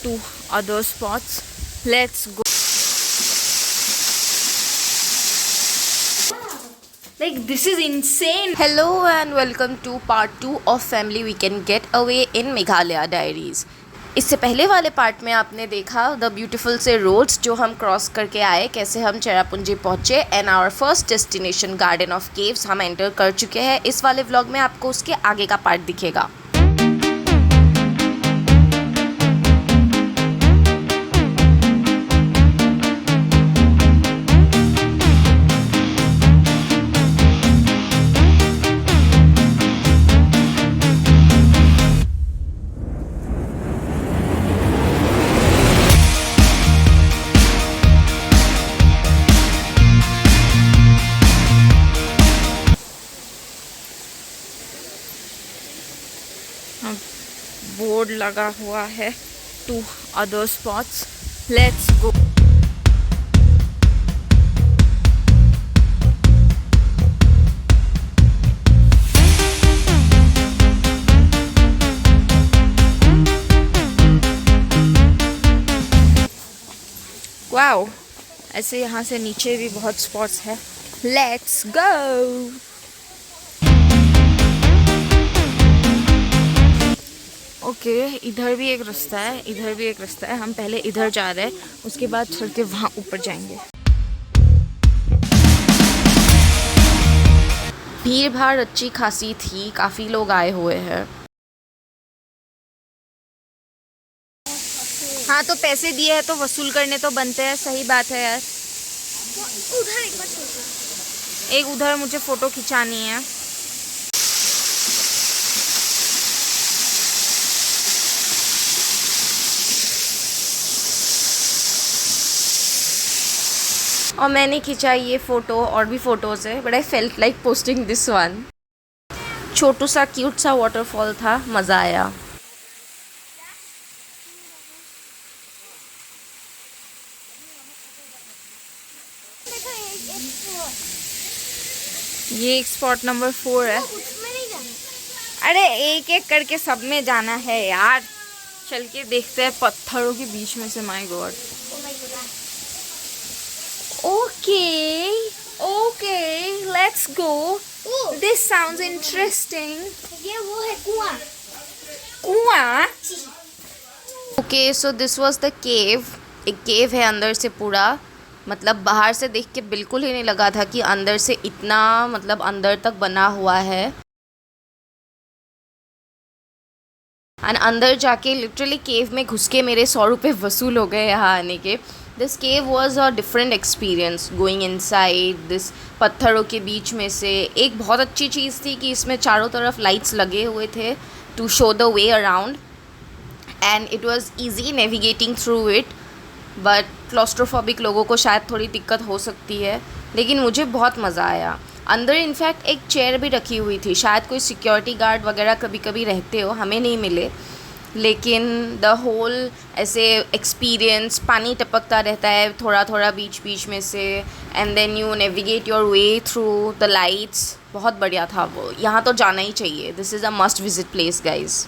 to other spots. Let's go. Like, this is insane. Hello and welcome to part 2 of Family Weekend Getaway in Meghalaya Diaries. इससे पहले वाले part में आपने देखा the beautiful से roads जो हम क्रॉस करके आए, कैसे हम चेरापूंजी पहुँचे and our first destination garden of caves हम एंटर कर चुके हैं. इस वाले व्लॉग में आपको उसके आगे का पार्ट दिखेगा. बोर्ड लगा हुआ है to other spots. Let's go. Wow, ऐसे यहाँ से नीचे भी बहुत स्पॉट्स है. Let's go. ओके, इधर भी एक रास्ता है, इधर भी एक रास्ता है. हम पहले इधर जा रहे हैं, उसके बाद चल के वहाँ ऊपर जाएंगे. भीड़ भाड़ अच्छी खासी थी, काफ़ी लोग आए हुए हैं. हाँ, तो पैसे दिए हैं तो वसूल करने तो बनते हैं. सही बात है यार. उधर एक बार एक उधर मुझे फ़ोटो खिंचानी है. और मैंने खिंचा ये फ़ोटो, और भी फ़ोटोज़ है, but I felt like posting this one. छोटू सा क्यूट सा वाटरफॉल था, मज़ा आया. ये एक स्पॉट नंबर 4 है. उसमें नहीं जाना. अरे एक एक करके सब में जाना है यार. चल के देखते हैं पत्थरों के बीच में से. My God. Okay, okay, let's go. This sounds interesting. ये वो है कुआं. कुआं? Okay, so this was the cave. एक केव है अंदर से पूरा. मतलब बाहर से देख के बिल्कुल ही नहीं लगा था कि अंदर से इतना, मतलब अंदर तक बना हुआ है. एंड अंदर जाके लिटरली केव में घुस के मेरे 100 रुपये वसूल हो गए यहाँ आने के. This cave was a different experience going inside this. पत्थरों के बीच में से एक बहुत अच्छी चीज़ थी कि इसमें चारों तरफ लाइट्स लगे हुए थे to show the way around, and it was easy navigating through it. But claustrophobic लोगों को शायद थोड़ी दिक्कत हो सकती है, लेकिन मुझे बहुत मज़ा आया. अंदर इनफैक्ट एक चेयर भी रखी हुई थी. शायद कोई सिक्योरिटी गार्ड वगैरह कभी कभी रहते हो, हमें नहीं मिले. लेकिन द होल ऐसे एक्सपीरियंस, पानी टपकता रहता है थोड़ा थोड़ा बीच बीच में से, and then you navigate your way through the lights. बहुत बढ़िया था वो. यहाँ तो जाना ही चाहिए. This is a must visit place guys.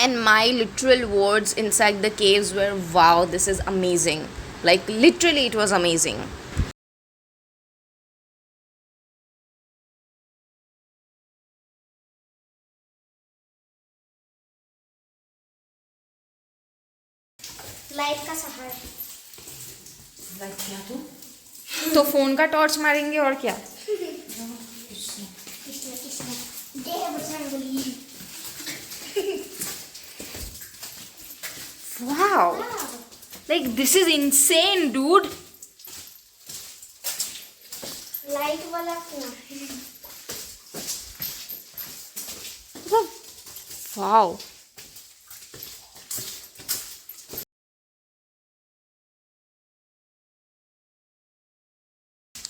And my literal words inside the caves were, wow, this is amazing. Like literally it was amazing. Light का सहारा. लाइट क्या तो फ़ोन का टॉर्च मारेंगे और क्या. किसने दे Bajrangbali. Wow, like this is insane dude. Light वाला कुआं. Wow.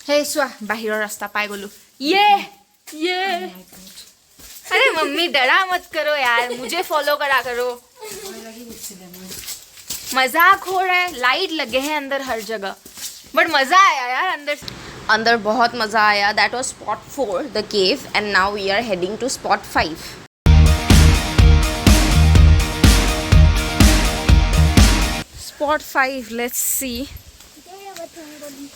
हे चुआ बाहिৰৰ रास्ता पाई गलु. ये अरे मम्मी डरा मत करो यार, मुझे फॉलो करा करो. मजाक हो रहा है. लाइट लगे हैं अंदर हर जगह, बट मज़ा आया यार अंदर बहुत मज़ा आया. That was spot 4 the cave, and now we are heading to spot 5. spot 5. Let's see. जय बजरंगबली।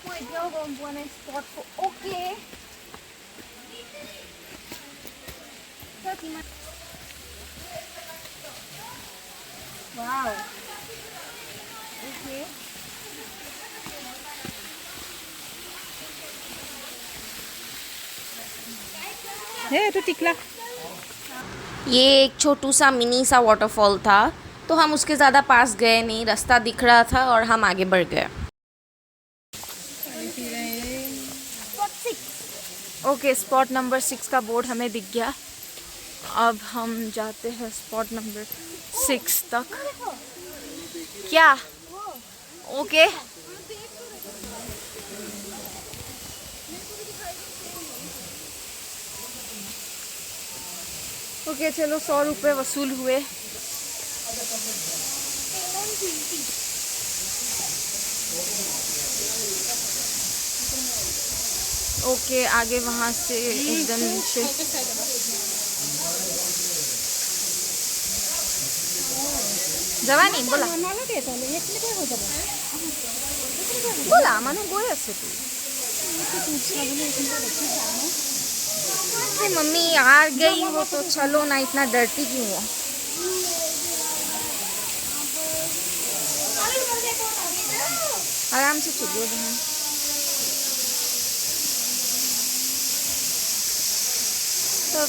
মই এতিয়াও গম পোৱা নাই স্পট ওকে Wow. Okay. हे तो टिकला ये एक छोटू सा मिनी सा वाटरफॉल था, तो हम उसके ज़्यादा पास गए नहीं, रास्ता दिख रहा था और हम आगे बढ़ गए। ओके, स्पॉट नंबर 6 का बोर्ड हमें दिख गया। अब हम जाते हैं स्पॉट नंबर 6 तक। क्या? ओके। ओके चलो, 100 रुपये वसूल हुए। ओके, आगे वहाँ से एकदम नीचे। जवानी बोला बोला मानो गई আছে तू। मम्मी आ गई हो तो चलो ना, इतना डरती क्यों हो? आराम से चलिए बहन। So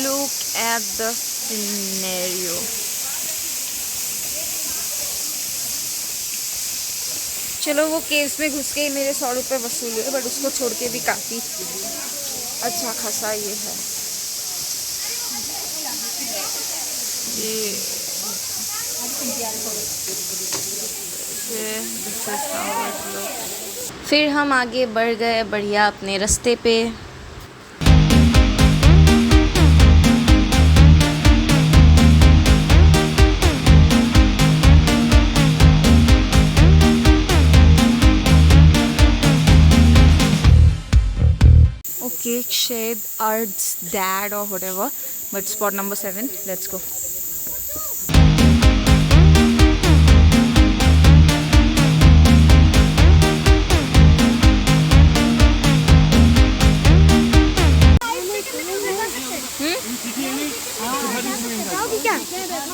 look at the scenario. चलो, वो केव्स में घुस के ही मेरे 100 रुपये वसूल हुए, बट उसको छोड़ के भी काफ़ी अच्छा खासा ये है। फिर हम आगे बढ़ गए बढ़िया अपने रास्ते पे। Okay, Shed Art's dad or whatever, but spot number 7. Let's go.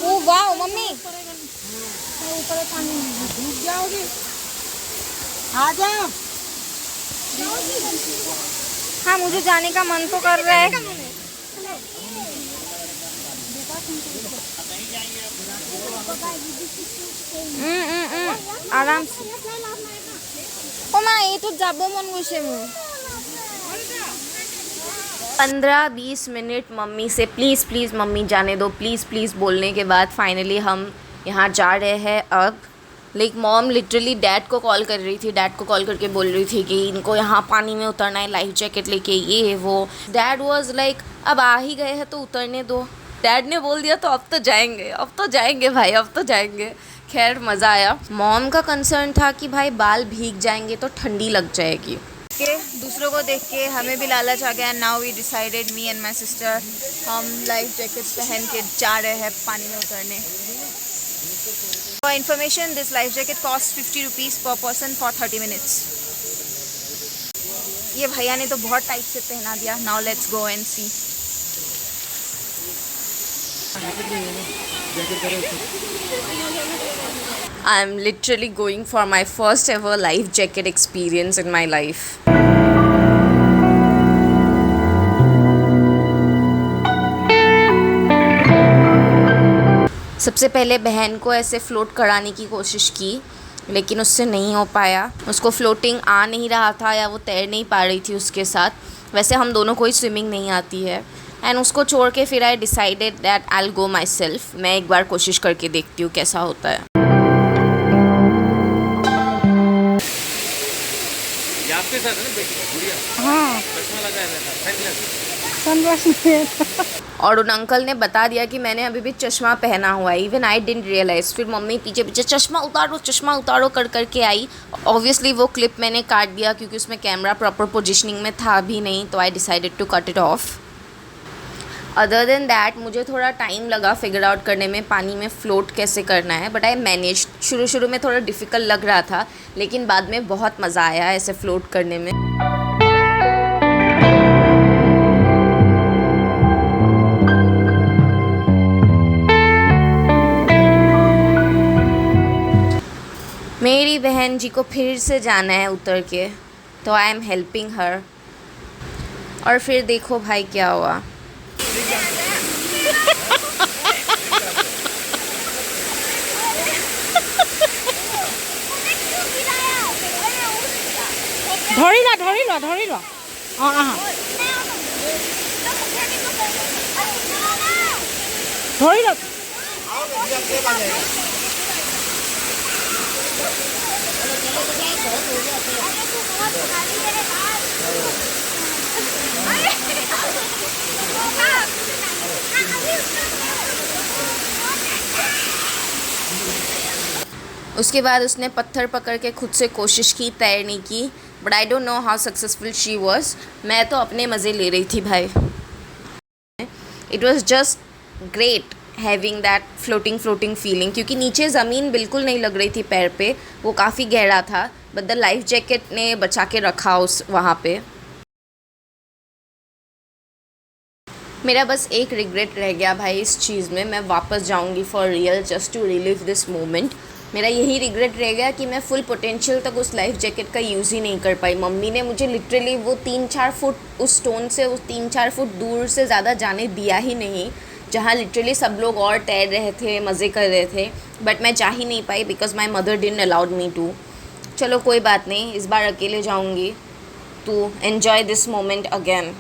Oh wow, mummy. ऊपर पानी डूब जाओगे। आ जाओ। हाँ, मुझे जाने का मन तो कर रहा है। आराम से। ओ माँ, ये तो जाबो मन गुस्से में। 15-20 मिनट मम्मी से प्लीज़ प्लीज़ मम्मी जाने दो, प्लीज़ प्लीज़ बोलने के बाद फाइनली हम यहाँ जा रहे हैं अब। लाइक मॉम लिटरली डैड को कॉल कर रही थी, डैड को कॉल करके बोल रही थी कि इनको यहाँ पानी में उतरना है, लाइफ जैकेट लेके, ये वो। डैड वाज लाइक अब आ ही गए हैं तो उतरने दो। डैड ने बोल दिया तो अब तो जाएंगे, अब तो जाएंगे भाई, अब तो जाएंगे। खैर मज़ा आया। मॉम का कंसर्न था कि भाई बाल भीग जाएंगे तो ठंडी लग जाएगी। के दूसरों को देख के हमें भी लालच आ गया। Now we decided, me and my sister, हम लाइफ जैकेट्स पहन के जा रहे हैं पानी में उतरने। For information, this life jacket costs 50 rupees per person for 30 minutes. ये भैया ने तो बहुत टाइट से पहना दिया। Now let's go and see. I am literally going for my first ever life jacket experience in my life. सबसे पहले बहन को ऐसे फ्लोट कराने की कोशिश की, लेकिन उससे नहीं हो पाया। उसको फ्लोटिंग आ नहीं रहा था या वो तैर नहीं पा रही थी उसके साथ। वैसे हम दोनों को ही स्विमिंग नहीं आती है। एंड उसको छोड़ के फिर I decided that I will go my self. मैं एक बार कोशिश करके देखती हूँ कैसा होता है। आपके साथ है ना बेटी गुड़िया? हाँ। सनग्लास में और उन अंकल ने बता दिया कि मैंने अभी भी चश्मा पहना हुआ है। Even I didn't realise. फिर मम्मी पीछे पीछे चश्मा उतारो कर करके आई। ऑब्वियसली वो क्लिप मैंने काट दिया क्योंकि उसमें कैमरा प्रॉपर पोजीशनिंग में था भी नहीं, तो I decided to cut it off. Other than that मुझे थोड़ा टाइम लगा फिगर आउट करने में पानी में फ़्लोट कैसे करना है, बट आई मैनेज। शुरू में थोड़ा डिफ़िकल्ट लग रहा था, लेकिन बाद में बहुत मज़ा आया ऐसे फ़्लोट करने में। मेरी बहन जी को फिर से जाना है उतर के, तो आई एम हेल्पिंग हर। और फिर देखो भाई क्या हुआ। ধৰি ল অঁ আহা ধৰি ল उसके बाद उसने पत्थर पकड़ के खुद से कोशिश की तैरने की, but I don't know how successful she was. मैं तो अपने मज़े ले रही थी भाई। It was just great having that floating feeling, क्योंकि नीचे ज़मीन बिल्कुल नहीं लग रही थी पैर पे, वो काफ़ी गहरा था, बट द लाइफ जैकेट ने बचा के रखा उस वहाँ पे। मेरा बस एक रिग्रेट रह गया भाई इस चीज़ में। मैं वापस जाऊँगी for real just to relive this moment. मेरा यही रिग्रेट रह गया कि मैं फुल पोटेंशियल तक उस लाइफ जैकेट का यूज़ ही नहीं कर पाई। मम्मी ने मुझे लिटरली वो 3-4 फुट उस स्टोन से, उस 3-4 फुट दूर से ज़्यादा जाने दिया ही नहीं, जहाँ लिटरली सब लोग और तैर रहे थे, मज़े कर रहे थे, बट मैं जा ही नहीं पाई because my mother didn't allow me to. चलो कोई बात नहीं, इस बार अकेले जाऊँगी to enjoy this moment again.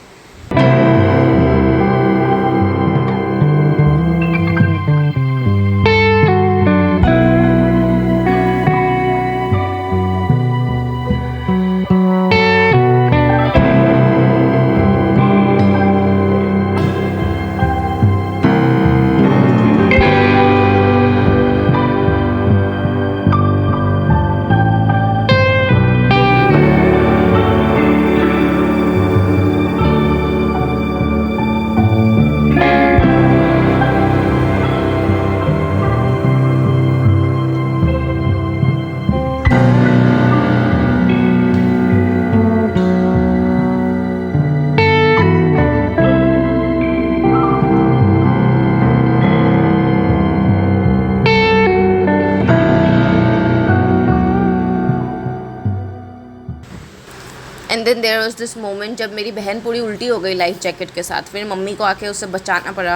And then there was this moment जब मेरी बहन पूरी उल्टी हो गई लाइफ जैकेट के साथ। फिर मम्मी को आके उसे बचाना पड़ा।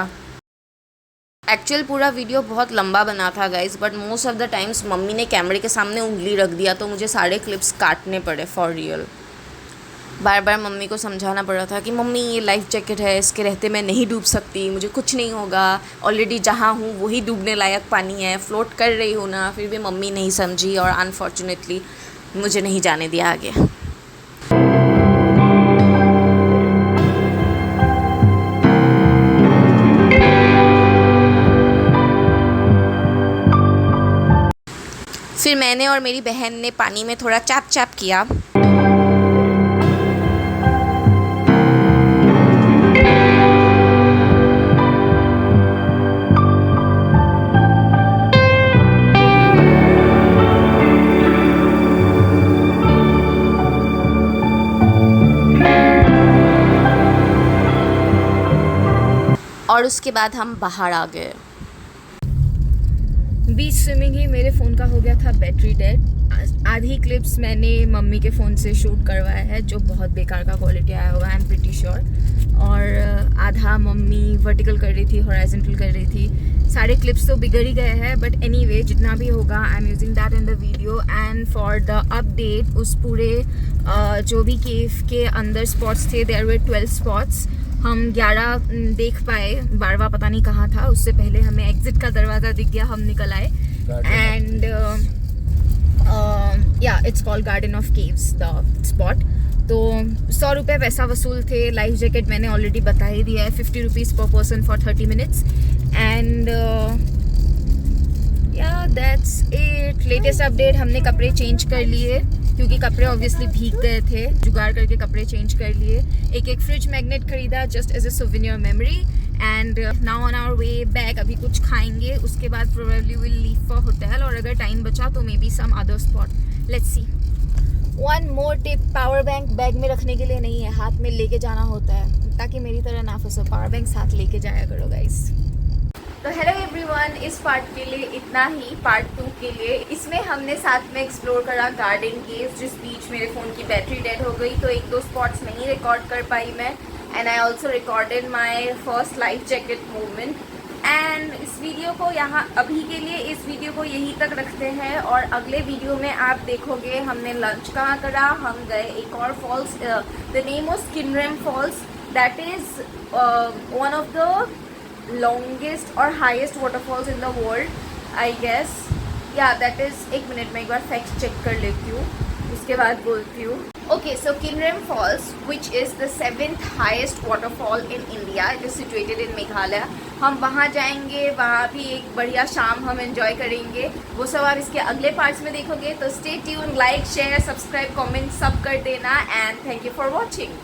एक्चुअल पूरा वीडियो बहुत लंबा बना था guys, but most of the times mummy ने कैमरे के सामने उंगली रख दिया, तो मुझे सारे क्लिप्स काटने पड़े for real. Bar bar mummy को समझाना पड़ा था कि मम्मी ये लाइफ जैकेट है, इसके रहते मैं नहीं डूब सकती, मुझे कुछ नहीं होगा, ऑलरेडी जहाँ हूँ वही डूबने लायक पानी है, फ्लोट कर रही हूँ ना। फिर भी मम्मी नहीं समझी और अनफॉर्चुनेटली मुझे नहीं जाने दिया आगे। फिर मैंने और मेरी बहन ने पानी में थोड़ा चैप चैप किया। और उसके बाद हम बाहर आ गए। बीच स्विमिंग ही मेरे फ़ोन का हो गया था बैटरी डेड। आधी क्लिप्स मैंने मम्मी के फ़ोन से शूट करवाया है, जो बहुत बेकार का क्वालिटी आया होगा, आई एम प्रिटी श्योर। और आधा मम्मी वर्टिकल कर रही थी, हॉराइजॉन्टल कर रही थी। सारे क्लिप्स तो बिगड़ ही गए हैं, बट एनीवे जितना भी होगा I am using that in the video. And for the update, उस पूरे जो भी केव के अंदर स्पॉट्स थे, देयर वर 12 स्पॉट्स। हम 11 देख पाए, 12वां पता नहीं कहाँ था। उससे पहले हमें एग्जिट का दरवाज़ा दिख गया, हम निकल आए। एंड या it's called garden of caves the spot. तो 100 रुपये पैसा वसूल थे. लाइफ जैकेट मैंने ऑलरेडी बता ही दिया है, 50 रुपीज़ पर पर्सन फॉर 30 मिनट्स. एंड या दैट्स इट. लेटेस्ट अपडेट, हमने कपड़े चेंज कर लिए क्योंकि कपड़े ऑब्वियसली भीग गए थे. जुगाड़ करके कपड़े चेंज कर लिए. एक फ्रिज मैग्नेट खरीदा just as a souvenir memory. And now on our way back. अभी कुछ खाएंगे, उसके बाद probably will leave for hotel, और अगर टाइम बचा तो maybe some other spot. Let's see. One more tip, power bank bag में रखने के लिए नहीं है, हाथ में लेके जाना होता है, ताकि मेरी तरह ना फंसो. पावर बैंक साथ लेके जाया करो गाइस. तो हेलो एवरीवन, इस पार्ट के लिए इतना ही. पार्ट 2 के लिए इसमें हमने साथ में एक्सप्लोर करा गार्डन केव, जिस बीच मेरे फ़ोन की बैटरी डेड हो गई, तो 1-2 स्पॉट्स नहीं रिकॉर्ड कर पाई मैं. And I also recorded my first life jacket movement. And इस वीडियो को यहाँ अभी के लिए इस वीडियो को यहीं तक रखते हैं, और अगले वीडियो में आप देखोगे हमने लंच कहाँ करा. हम गए एक और falls, the name of Skinrem falls. That is one of the longest और highest waterfalls in the world, I guess. Ya that is, एक मिनट में एक बार फैक्ट चेक कर लेती हूँ, उसके बाद बोलती हूँ. Okay, so Kinrem Falls, which is the 7th highest waterfall in India, it is situated in Meghalaya. हम वहाँ जाएंगे, वहाँ भी एक बढ़िया शाम हम एंजॉय करेंगे. वो सब आप इसके अगले पार्ट्स में देखोगे. तो stay tune, like, share, subscribe, comment सब कर देना. And thank you for watching.